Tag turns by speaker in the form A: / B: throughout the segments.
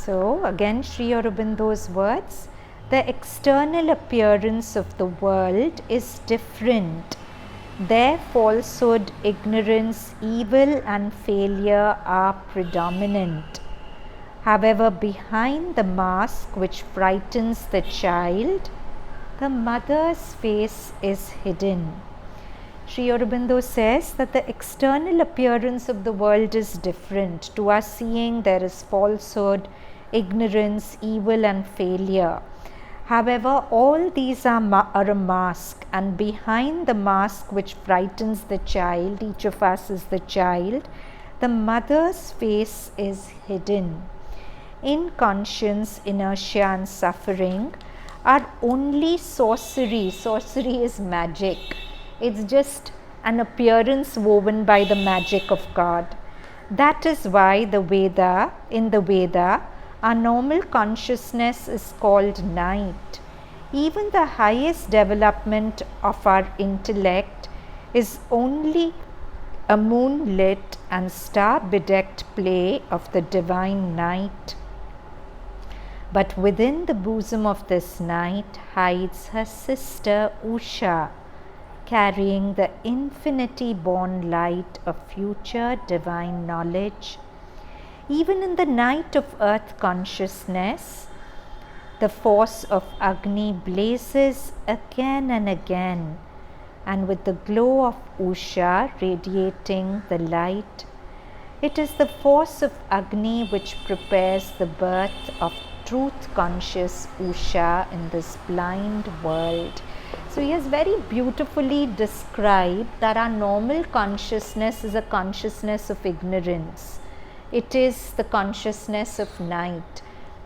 A: So again, Sri Aurobindo's words, the external appearance of the world is different. There falsehood, ignorance, evil and failure are predominant. However, behind the mask which frightens the child, the mother's face is hidden. Sri Aurobindo says that the external appearance of the world is different. To our seeing, there is falsehood, ignorance, evil and failure. However, all these are a mask, and behind the mask which frightens the child, each of us is the child, the mother's face is hidden. In conscience, inertia and suffering are only sorcery. Sorcery is magic. It's just an appearance woven by the magic of God. That is why in the Veda, our normal consciousness is called night. Even the highest development of our intellect is only a moonlit and star-bedecked play of the divine night. But within the bosom of this night hides her sister Usha, carrying the infinity-born light of future divine knowledge. Even in the night of earth consciousness, the force of Agni blazes again and again, and with the glow of Usha radiating the light, it is the force of Agni which prepares the birth of truth-conscious Usha in this blind world. So he has very beautifully described that our normal consciousness is a consciousness of ignorance. It is the consciousness of night,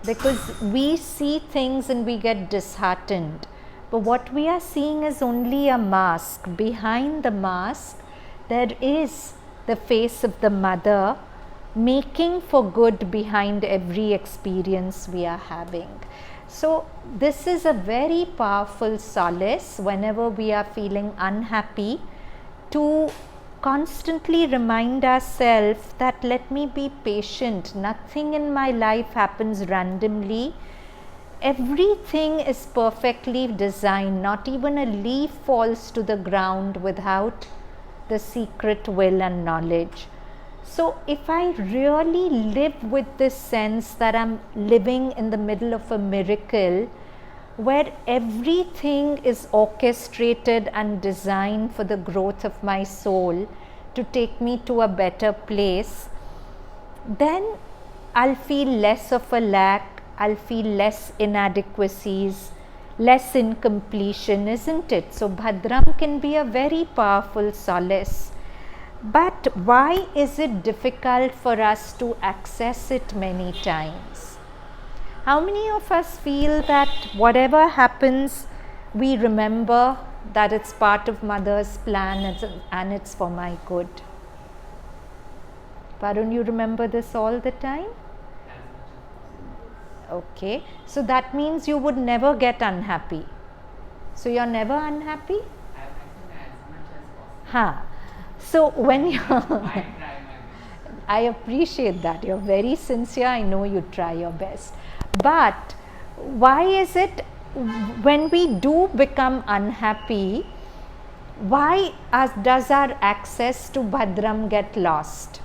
A: because we see things and we get disheartened. But what we are seeing is only a mask. Behind the mask, there is the face of the mother making for good behind every experience we are having. So this is a very powerful solace whenever we are feeling unhappy, to constantly remind ourselves that let me be patient. Nothing in my life happens randomly. Everything is perfectly designed. Not even a leaf falls to the ground without the secret will and knowledge. So if I really live with this sense that I'm living in the middle of a miracle, where everything is orchestrated and designed for the growth of my soul to take me to a better place, then I'll feel less of a lack, I'll feel less inadequacies, less incompletion, isn't it? So Bhadram can be a very powerful solace. But why is it difficult for us to access it many times? How many of us feel that whatever happens, we remember that it's part of Mother's plan and it's for my good? Varun, you remember this all the time? Okay, so that means you would never get unhappy. So you're never unhappy? So when you I appreciate that. You're very sincere. I know you try your best. But why is it when we do become unhappy, why does our access to Bhadram get lost?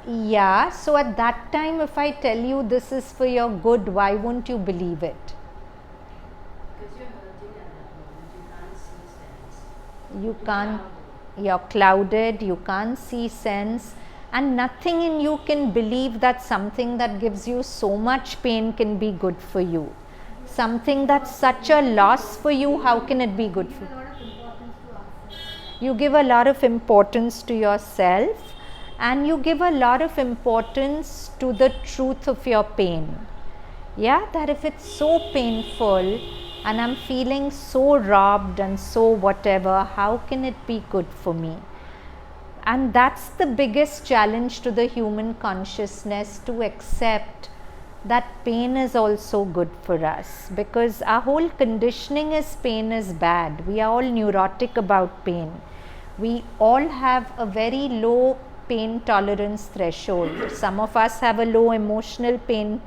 A: Yeah, so at that time if I tell you this is for your good, why won't you believe it?
B: Because you're hurting at that moment, you can't see sense.
A: You can't, you're clouded, you can't see sense, and nothing in you can believe that something that gives you so much pain can be good for you. Something that's such a loss for you, how can it be good for you? You give a lot of importance to yourself, and you give a lot of importance to the truth of your pain. Yeah, that if it's so painful and I'm feeling so robbed and so whatever, how can it be good for me? And that's the biggest challenge to the human consciousness, to accept that pain is also good for us, because our whole conditioning is pain is bad. We are all neurotic about pain. We all have a very low pain tolerance threshold. Some of us have a low emotional pain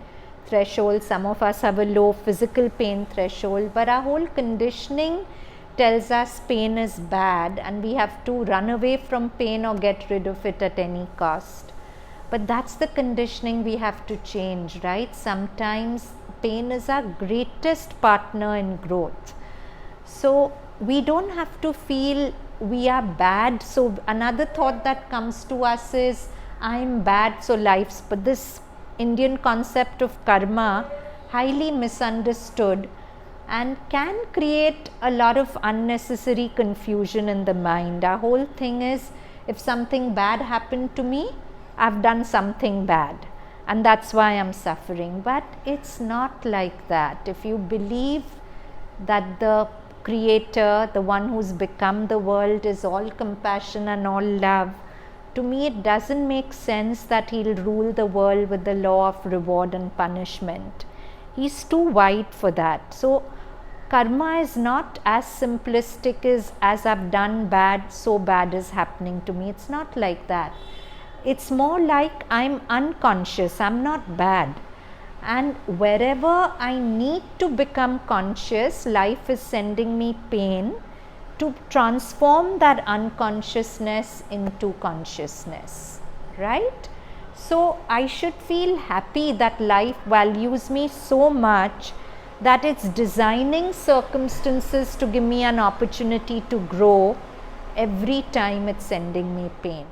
A: threshold, some of us have a low physical pain threshold, but our whole conditioning tells us pain is bad and we have to run away from pain or get rid of it at any cost. But that's the conditioning we have to change, right? Sometimes pain is our greatest partner in growth. So we don't have to feel we are bad. So another thought that comes to us is, I'm bad, so life's, but this Indian concept of karma, highly misunderstood and can create a lot of unnecessary confusion in the mind. Our whole thing is, if something bad happened to me, I've done something bad and that's why I'm suffering. But it's not like that. If you believe that the Creator, the one who's become the world, is all compassion and all love, to me it doesn't make sense that he'll rule the world with the law of reward and punishment. He's too wide for that. So karma is not as simplistic as I've done bad, so bad is happening to me. It's not like that. It's more like I'm unconscious, I'm not bad. And wherever I need to become conscious, life is sending me pain to transform that unconsciousness into consciousness, right? So I should feel happy that life values me so much that it's designing circumstances to give me an opportunity to grow every time it's sending me pain.